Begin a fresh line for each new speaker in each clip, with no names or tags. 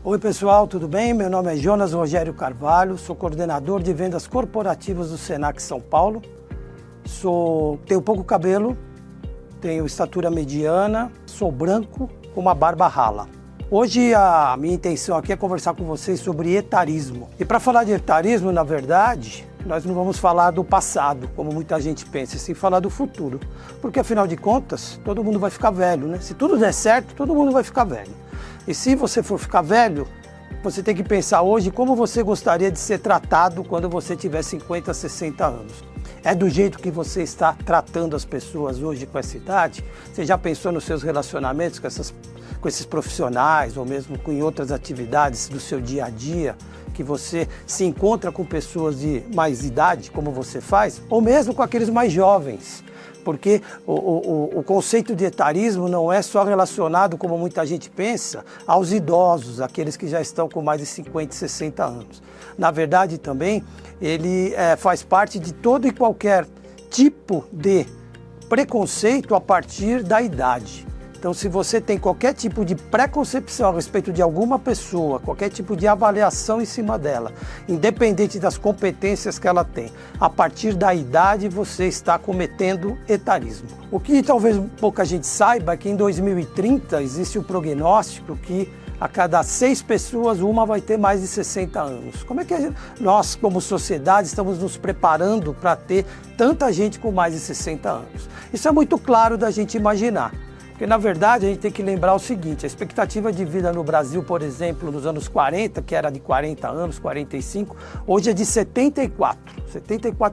Oi pessoal, tudo bem? Meu nome é Jonas Rogério Carvalho, sou coordenador de vendas corporativas do Senac São Paulo. Tenho pouco cabelo, tenho estatura mediana, sou branco com uma barba rala. Hoje a minha intenção aqui é conversar com vocês sobre etarismo. E para falar de etarismo, na verdade, nós não vamos falar do passado, como muita gente pensa, sim falar do futuro. Porque afinal de contas, todo mundo vai ficar velho, né? Se tudo der certo, todo mundo vai ficar velho. E se você for ficar velho, você tem que pensar hoje como você gostaria de ser tratado quando você tiver 50, 60 anos. É do jeito que você está tratando as pessoas hoje com essa idade? Você já pensou nos seus relacionamentos com esses profissionais ou mesmo em outras atividades do seu dia a dia, que você se encontra com pessoas de mais idade, como você faz, ou mesmo com aqueles mais jovens? Porque o conceito de etarismo não é só relacionado, como muita gente pensa, aos idosos, aqueles que já estão com mais de 50, 60 anos. Na verdade, também, ele faz parte de todo e qualquer tipo de preconceito a partir da idade. Então, se você tem qualquer tipo de preconcepção a respeito de alguma pessoa, qualquer tipo de avaliação em cima dela, independente das competências que ela tem, a partir da idade você está cometendo etarismo. O que talvez pouca gente saiba é que em 2030 existe o prognóstico que a cada 6 pessoas, uma vai ter mais de 60 anos. Como é que nós, como sociedade, estamos nos preparando para ter tanta gente com mais de 60 anos? Isso é muito claro da gente imaginar. Porque, na verdade, a gente tem que lembrar o seguinte, a expectativa de vida no Brasil, por exemplo, nos anos 40, que era de 40 anos, 45, hoje é de 74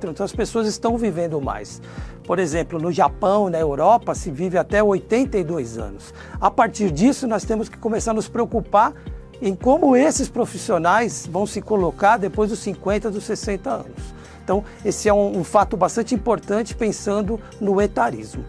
anos. Então, as pessoas estão vivendo mais. Por exemplo, no Japão, na Europa, se vive até 82 anos. A partir disso, nós temos que começar a nos preocupar em como esses profissionais vão se colocar depois dos 50, dos 60 anos. Então, esse é um fato bastante importante pensando no etarismo.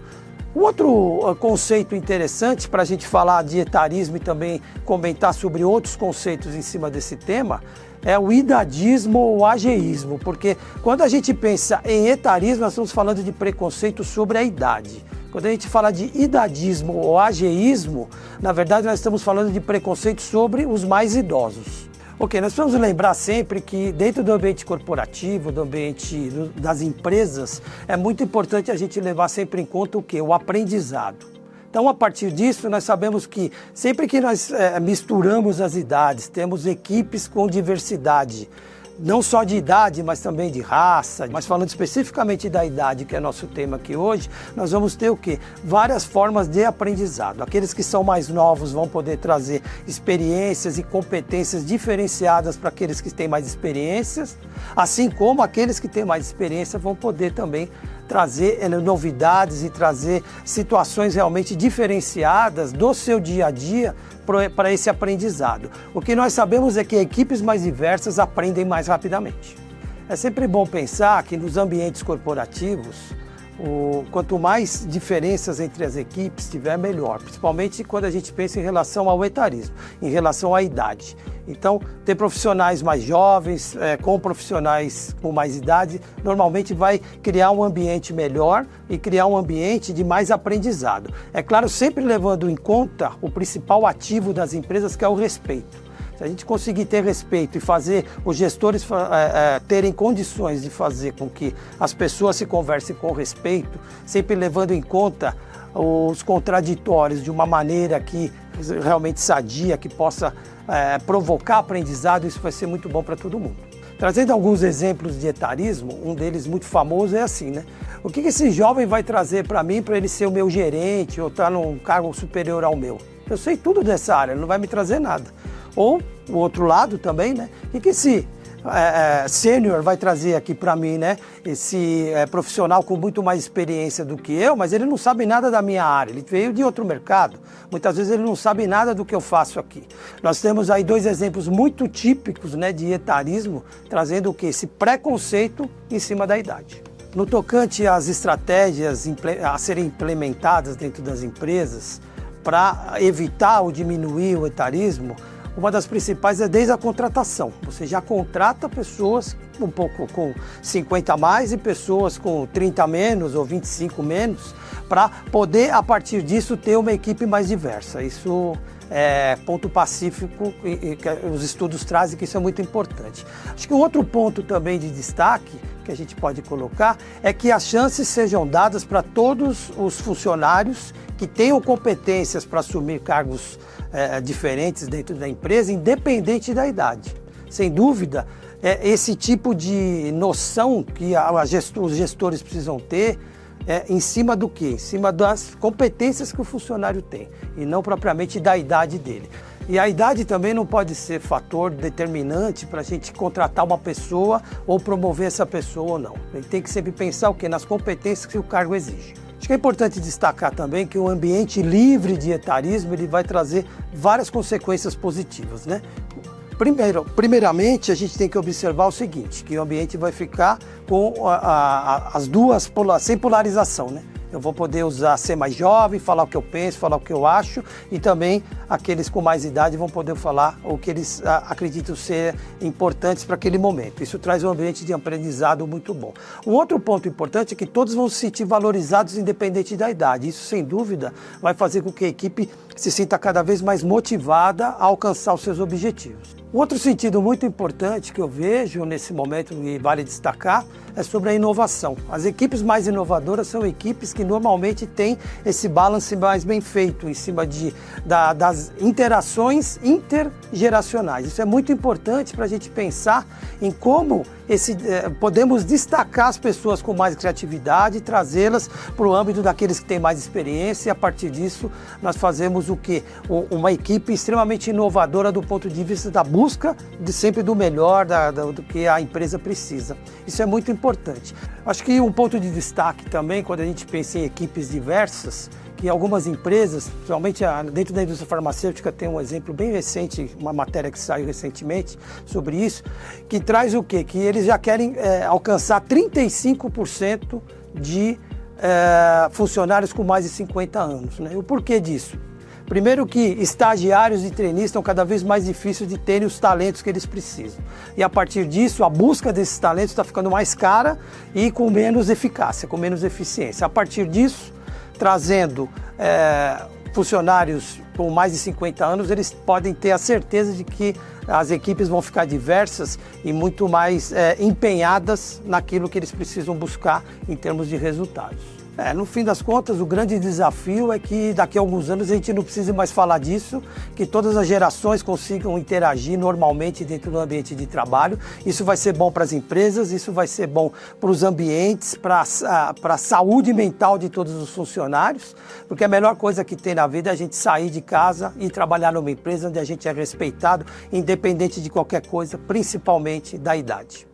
Um outro conceito interessante para a gente falar de etarismo e também comentar sobre outros conceitos em cima desse tema é o idadismo ou ageísmo, porque quando a gente pensa em etarismo, nós estamos falando de preconceito sobre a idade. Quando a gente fala de idadismo ou ageísmo, na verdade nós estamos falando de preconceito sobre os mais idosos. Ok, nós precisamos lembrar sempre que dentro do ambiente corporativo, do ambiente das empresas, é muito importante a gente levar sempre em conta o quê? O aprendizado. Então, a partir disso, nós sabemos que sempre que nós misturamos as idades, temos equipes com diversidade, não só de idade, mas também de raça, mas falando especificamente da idade, que é nosso tema aqui hoje, nós vamos ter o quê? Várias formas de aprendizado. Aqueles que são mais novos vão poder trazer experiências e competências diferenciadas para aqueles que têm mais experiências, assim como aqueles que têm mais experiência vão poder também trazer novidades e trazer situações realmente diferenciadas do seu dia a dia para esse aprendizado. O que nós sabemos é que equipes mais diversas aprendem mais rapidamente. É sempre bom pensar que nos ambientes corporativos, quanto mais diferenças entre as equipes tiver, melhor, principalmente quando a gente pensa em relação ao etarismo, em relação à idade. Então, ter profissionais mais jovens, com profissionais com mais idade, normalmente vai criar um ambiente melhor e criar um ambiente de mais aprendizado. É claro, sempre levando em conta o principal ativo das empresas, que é o respeito. Se a gente conseguir ter respeito e fazer os gestores terem condições de fazer com que as pessoas se conversem com respeito, sempre levando em conta os contraditórios de uma maneira que realmente sadia, que possa provocar aprendizado, isso vai ser muito bom para todo mundo. Trazendo alguns exemplos de etarismo, um deles muito famoso é assim, né? O que esse jovem vai trazer para mim para ele ser o meu gerente ou estar num cargo superior ao meu? Eu sei tudo dessa área, ele não vai me trazer nada. Ou, o outro lado também, né? O que esse sênior vai trazer aqui para mim, né? Esse profissional com muito mais experiência do que eu, mas ele não sabe nada da minha área, ele veio de outro mercado. Muitas vezes ele não sabe nada do que eu faço aqui. Nós temos aí 2 exemplos muito típicos, né, de etarismo, trazendo o quê? Esse preconceito em cima da idade. No tocante às estratégias a serem implementadas dentro das empresas para evitar ou diminuir o etarismo, uma das principais é desde a contratação. Você já contrata pessoas um pouco com 50 a mais e pessoas com 30 a menos ou 25 menos, para poder, a partir disso, ter uma equipe mais diversa. Isso ponto pacífico, que os estudos trazem que isso é muito importante. Acho que um outro ponto também de destaque que a gente pode colocar é que as chances sejam dadas para todos os funcionários que tenham competências para assumir cargos diferentes dentro da empresa, independente da idade. Sem dúvida, esse tipo de noção que os gestores precisam ter em cima do quê? Em cima das competências que o funcionário tem e não propriamente da idade dele. E a idade também não pode ser fator determinante para a gente contratar uma pessoa ou promover essa pessoa ou não. A gente tem que sempre pensar o quê? Nas competências que o cargo exige. Acho que é importante destacar também que o ambiente livre de etarismo ele vai trazer várias consequências positivas, né? Primeiramente, a gente tem que observar o seguinte, que o ambiente vai ficar com as duas, sem polarização, né? Eu vou poder ser mais jovem, falar o que eu penso, falar o que eu acho, e também aqueles com mais idade vão poder falar o que eles acreditam ser importantes para aquele momento. Isso traz um ambiente de aprendizado muito bom. Um outro ponto importante é que todos vão se sentir valorizados independente da idade. Isso, sem dúvida, vai fazer com que a equipe se sinta cada vez mais motivada a alcançar os seus objetivos. Um outro sentido muito importante que eu vejo nesse momento e vale destacar é sobre a inovação. As equipes mais inovadoras são equipes que normalmente têm esse balance mais bem feito em cima das interações intergeracionais. Isso é muito importante para a gente pensar em como podemos destacar as pessoas com mais criatividade e trazê-las para o âmbito daqueles que têm mais experiência, e a partir disso nós fazemos o quê? Uma equipe extremamente inovadora do ponto de vista da busca sempre do melhor, do que a empresa precisa. Isso é muito importante. Acho que um ponto de destaque também, quando a gente pensa em equipes diversas, que algumas empresas, principalmente dentro da indústria farmacêutica, tem um exemplo bem recente, uma matéria que saiu recentemente sobre isso, que traz o quê? Que eles já querem alcançar 35% de funcionários com mais de 50 anos. Né? O porquê disso? Primeiro que estagiários e trainees estão cada vez mais difíceis de terem os talentos que eles precisam. E a partir disso, a busca desses talentos está ficando mais cara e com menos eficácia, com menos eficiência. A partir disso, trazendo funcionários com mais de 50 anos, eles podem ter a certeza de que as equipes vão ficar diversas e muito mais empenhadas naquilo que eles precisam buscar em termos de resultados. No fim das contas, o grande desafio é que daqui a alguns anos a gente não precise mais falar disso, que todas as gerações consigam interagir normalmente dentro do ambiente de trabalho. Isso vai ser bom para as empresas, isso vai ser bom para os ambientes, para a saúde mental de todos os funcionários, porque a melhor coisa que tem na vida é a gente sair de casa e trabalhar numa empresa onde a gente é respeitado, independente de qualquer coisa, principalmente da idade.